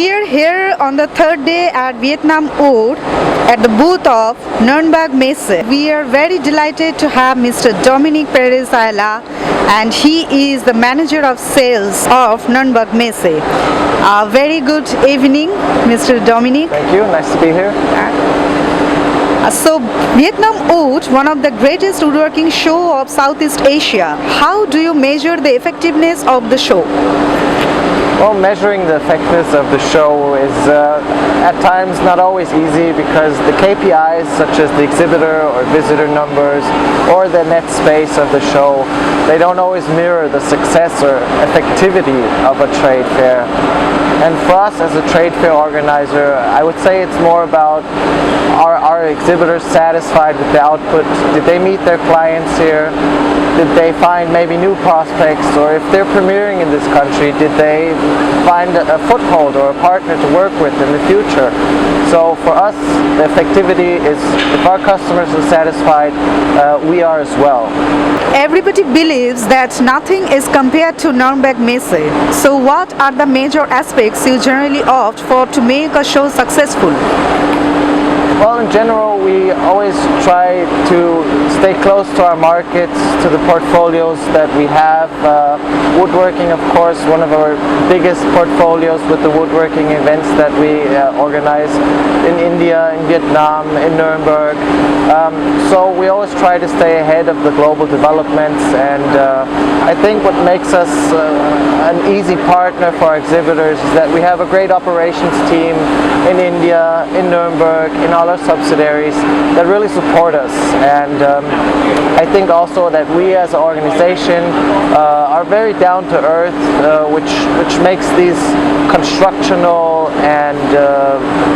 We are here on the third day at VietnamWood at the booth of NürnbergMesse. We are very delighted to have Mr. Dominic Perez-Ayala, and he is the manager of sales of NürnbergMesse. Very good evening, Mr. Dominic. Thank you, nice to be here. So VietnamWood, one of the greatest woodworking show of Southeast Asia. How do you measure the effectiveness of the show? Well, measuring the effectiveness of the show is at times not always easy because the KPIs such as the exhibitor or visitor numbers or the net space of the show, they don't always mirror the success or effectivity of a trade fair. And for us as a trade fair organizer, I would say it's more about are our exhibitors satisfied with the output? Did they meet their clients here? Did they find maybe new prospects? Or if they're premiering in this country, did they find a foothold or a partner to work with in the future? So for us, the effectivity is if our customers are satisfied, we are as well. Everybody believes that nothing is compared to NürnbergMesse. So what are the major aspects you generally opt for to make a show successful? Well, in general, we always try to stay close to our markets, to the portfolios that we have. Woodworking, of course, one of our biggest portfolios with the woodworking events that we organize in India, in Vietnam, in Nuremberg. So we always try to stay ahead of the global developments, and I think what makes us an easy partner for our exhibitors is that we have a great operations team in India, in Nuremberg, in all our subsidiaries that really support us. And I think also that we as an organization are very down to earth, which makes these constructional and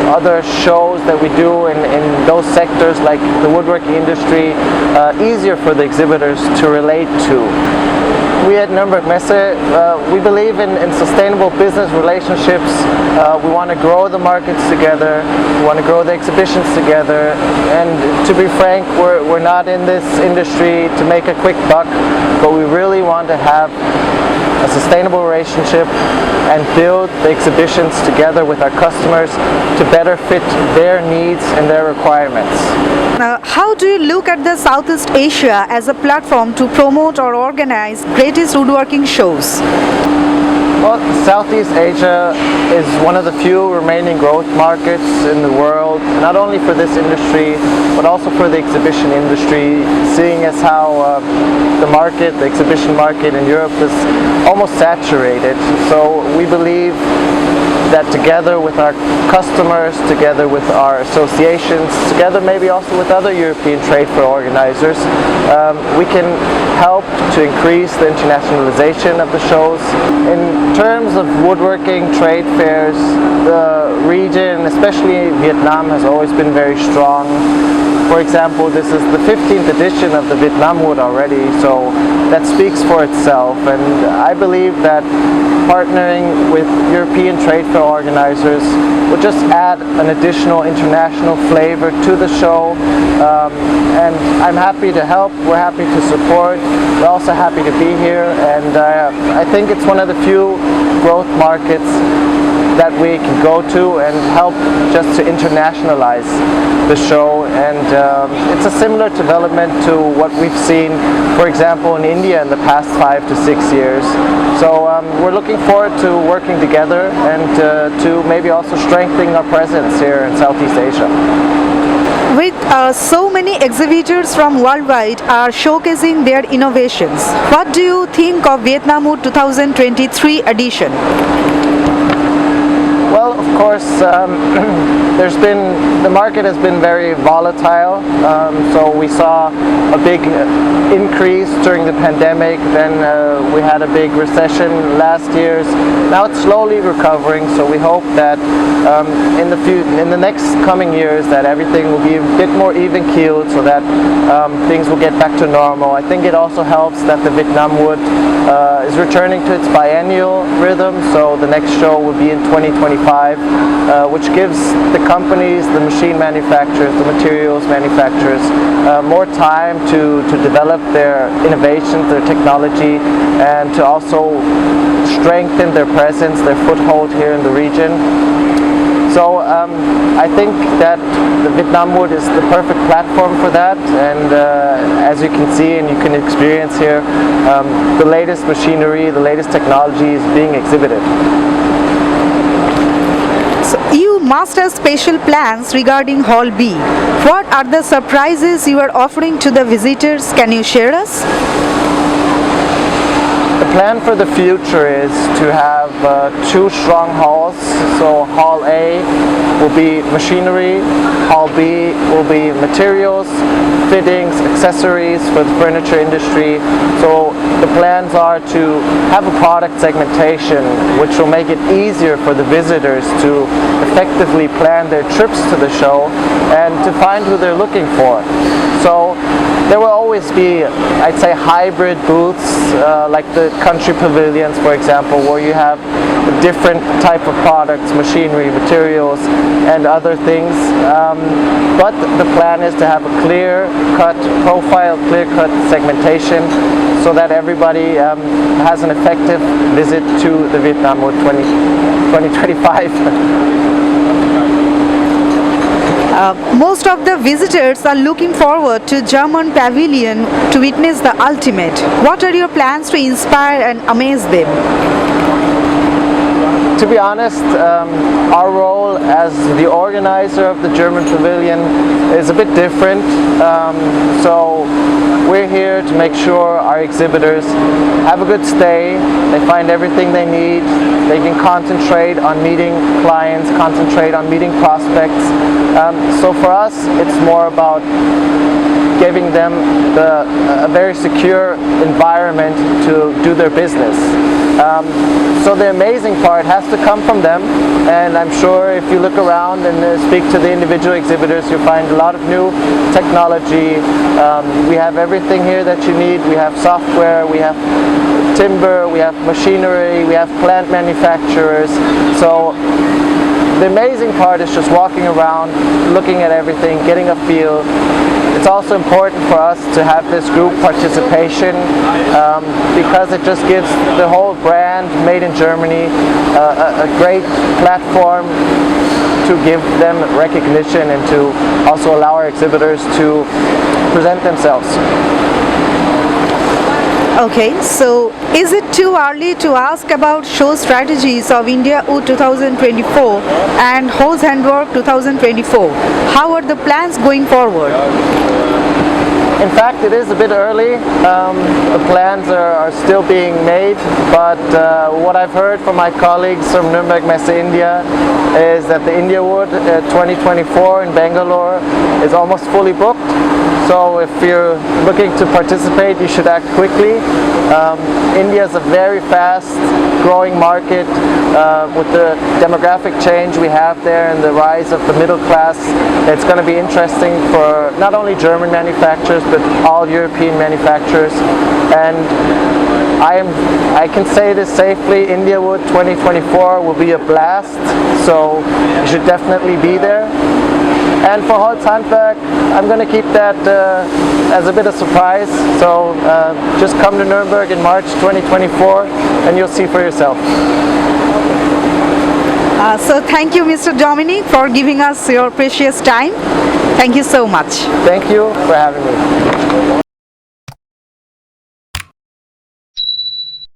other shows that we do in those sectors like the woodworking industry easier for the exhibitors to relate to. We at NürnbergMesse, we believe in sustainable business relationships. We want to grow the markets together. We want to grow the exhibitions together. And to be frank, we're not in this industry to make a quick buck, but we really want to have a sustainable relationship and build the exhibitions together with our customers to better fit their needs and their requirements. How do you look at the Southeast Asia as a platform to promote or organize greatest woodworking shows? Well, Southeast Asia is one of the few remaining growth markets in the world, not only for this industry, but also for the exhibition industry, seeing as how the exhibition market in Europe is almost saturated. So we believe that together with our customers, together with our associations, together maybe also with other European trade fair organizers, we can help to increase the internationalization of the shows. In terms of woodworking trade fairs, the region, especially Vietnam, has always been very strong. For example, this is the 15th edition of the VietnamWood already, so that speaks for itself. And I believe that partnering with European trade fair organizers will just add an additional international flavor to the show. And I'm happy to help, we're happy to support, we're also happy to be here, and I think it's one of the few growth markets that we can go to and help just to internationalize the show. And it's a similar development to what we've seen, for example, in India in the past 5 to 6 years. So we're looking forward to working together and to maybe also strengthening our presence here in Southeast Asia. With so many exhibitors from worldwide are showcasing their innovations, what do you think of VietnamWood 2023 edition? Well, of course, the market has been very volatile. So we saw a big increase during the pandemic. Then we had a big recession last year. Now it's slowly recovering. So we hope that in the next coming years that everything will be a bit more even-keeled, so that things will get back to normal. I think it also helps that the VietnamWood is returning to its biennial rhythm. So the next show will be in 2025, which gives the companies, the machine manufacturers, the materials manufacturers more time to develop their innovations, their technology, and to also strengthen their presence, their foothold here in the region. So I think that the VietnamWood is the perfect platform for that, and as you can see and you can experience here, the latest machinery, the latest technology is being exhibited. So you must have special plans regarding Hall B. What are the surprises you are offering to the visitors? Can you share us? The plan for the future is to have two strong halls. So Hall A will be machinery, Hall B will be materials, fittings, accessories for the furniture industry. So the plans are to have a product segmentation which will make it easier for the visitors to effectively plan their trips to the show and to find who they're looking for. So there will always be, I'd say, hybrid booths like the country pavilions, for example, where you have a different type of products, machinery, materials, and other things. But the plan is to have a clear-cut profile, clear-cut segmentation, so that everybody has an effective visit to the VietnamWood 2025. Most of the visitors are looking forward to German pavilion to witness the ultimate. What are your plans to inspire and amaze them? To be honest, our role as the organizer of the German pavilion is a bit different. So we're here to make sure our exhibitors have a good stay, they find everything they need, they can concentrate on meeting clients, concentrate on meeting prospects. So for us, it's more about giving them a very secure environment to do their business. So the amazing part has to come from them, and I'm sure if you look around and speak to the individual exhibitors, you'll find a lot of new technology. We have everything here that you need. We have software, we have timber, we have machinery, we have plant manufacturers. So the amazing part is just walking around, looking at everything, getting a feel. It's also important for us to have this group participation because it just gives the whole brand made in Germany a great platform to give them recognition and to also allow our exhibitors to present themselves. Okay, so is it too early to ask about show strategies of NürnbergMesse 2024 and Hose Handwork 2024? How are the plans going forward? In fact, it is a bit early. The plans are still being made, but what I've heard from my colleagues from NürnbergMesse India is that the NürnbergMesse 2024 in Bangalore is almost fully booked. So if you're looking to participate, you should act quickly. India is a very fast growing market with the demographic change we have there and the rise of the middle class. It's going to be interesting for not only German manufacturers but all European manufacturers. And I can say this safely, NürnbergMesse 2024 will be a blast, so you should definitely be there. And for Holz Handwerk, I'm going to keep that as a bit of surprise. So just come to Nuremberg in March 2024 and you'll see for yourself. So thank you, Mr. Dominic, for giving us your precious time. Thank you so much. Thank you for having me.